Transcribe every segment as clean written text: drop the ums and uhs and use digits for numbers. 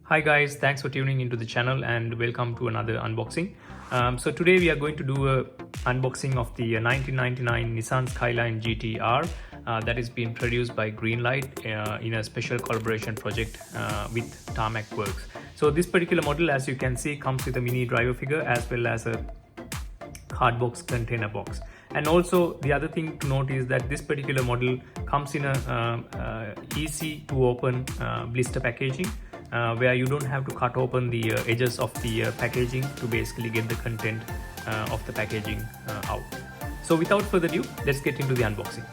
Hi guys, thanks for tuning into the channel and welcome to another unboxing. So today we are going to do a unboxing of the 1999 Nissan Skyline GT-R that is being produced by Greenlight in a special collaboration project with Tarmac Works. So this particular model, as you can see, comes with a mini driver figure as well as a card box container box. And also the other thing to note is that this particular model comes in a easy to open blister packaging, where you don't have to cut open the edges of the packaging to basically get the content of the packaging out. So without further ado, let's get into the unboxing.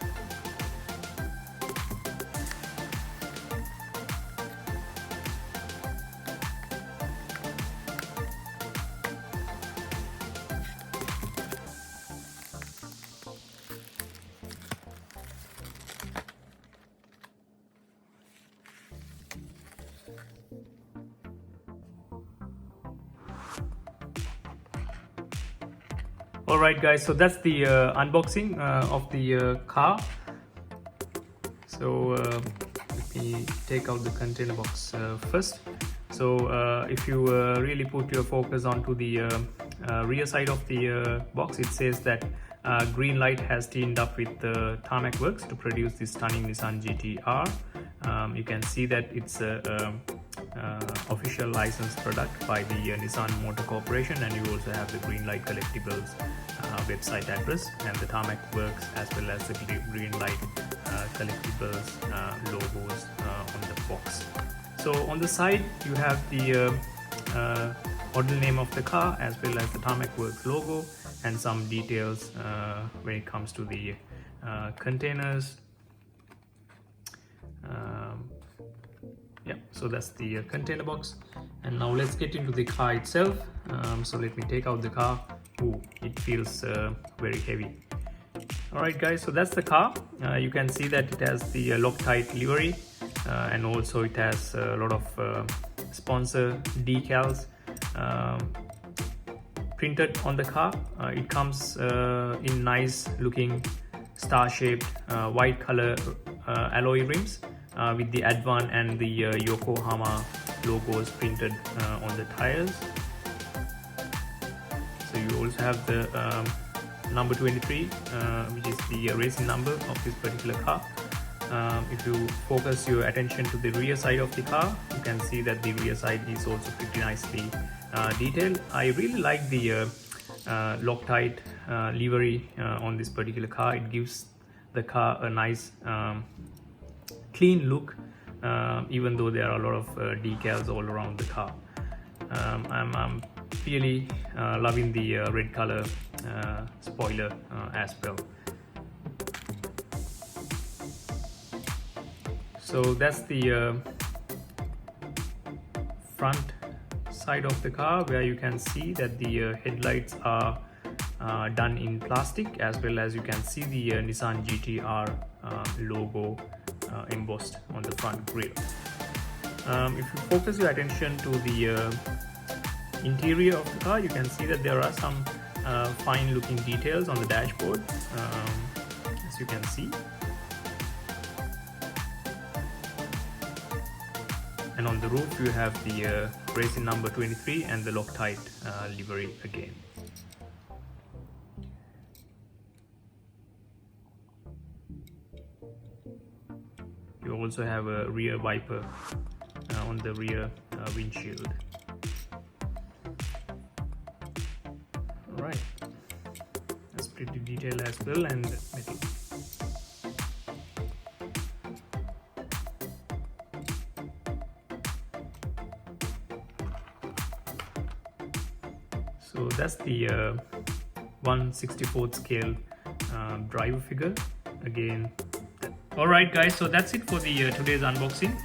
Alright guys, so that's the unboxing of the car. So let me take out the container box first. So if you really put your focus onto the rear side of the box, it says that Greenlight has teamed up with Tarmac Works to produce this stunning Nissan GT-R. You can see that it's a official licensed product by the Nissan Motor Corporation, and you also have the Greenlight Collectibles website address and the Tarmac Works as well as the Greenlight Collectibles logos on the box. So on the side you have the model name of the car as well as the Tarmac Works logo and some details when it comes to the containers. Yeah, so that's the container box, and now let's get into the car itself. So let me take out the car. Ooh, it feels very heavy. Alright guys, so that's the car. You can see that it has the Loctite livery, and also it has a lot of sponsor decals printed on the car. It comes in nice looking star shaped white color alloy rims with the Advan and the Yokohama logos printed on the tires. So you also have the number 23, which is the racing number of this particular car. If you focus your attention to the rear side of the car, you can see that the rear side is also pretty nicely detailed. I really like the Loctite livery on this particular car. It gives the car a nice clean look, even though there are a lot of decals all around the car. I'm really loving the red color spoiler as well. So that's the front side of the car, where you can see that the headlights are done in plastic, as well as you can see the Nissan GT-R logo embossed on the front grille. If you focus your attention to the interior of the car, you can see that there are some fine looking details on the dashboard, as you can see. And on the roof you have the racing number 23 and the Loctite livery again. You also have a rear wiper on the rear windshield. Alright, that's pretty detailed as well, and metal. So that's the 1/64th scale driver figure again. Alright guys, so that's it for the today's unboxing.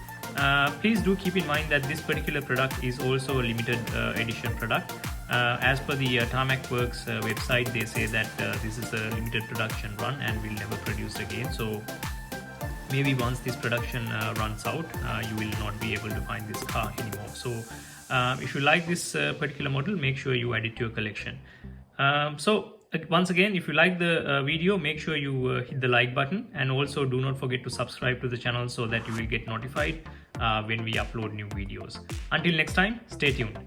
Please do keep in mind that this particular product is also a limited edition product. As per the Tarmac Works website, they say that this is a limited production run and will never produce again. So maybe once this production runs out, you will not be able to find this car anymore. So if you like this particular model, make sure you add it to your collection. So once again, if you like the video, make sure you hit the like button, and also do not forget to subscribe to the channel so that you will get notified when we upload new videos. Until next time, stay tuned.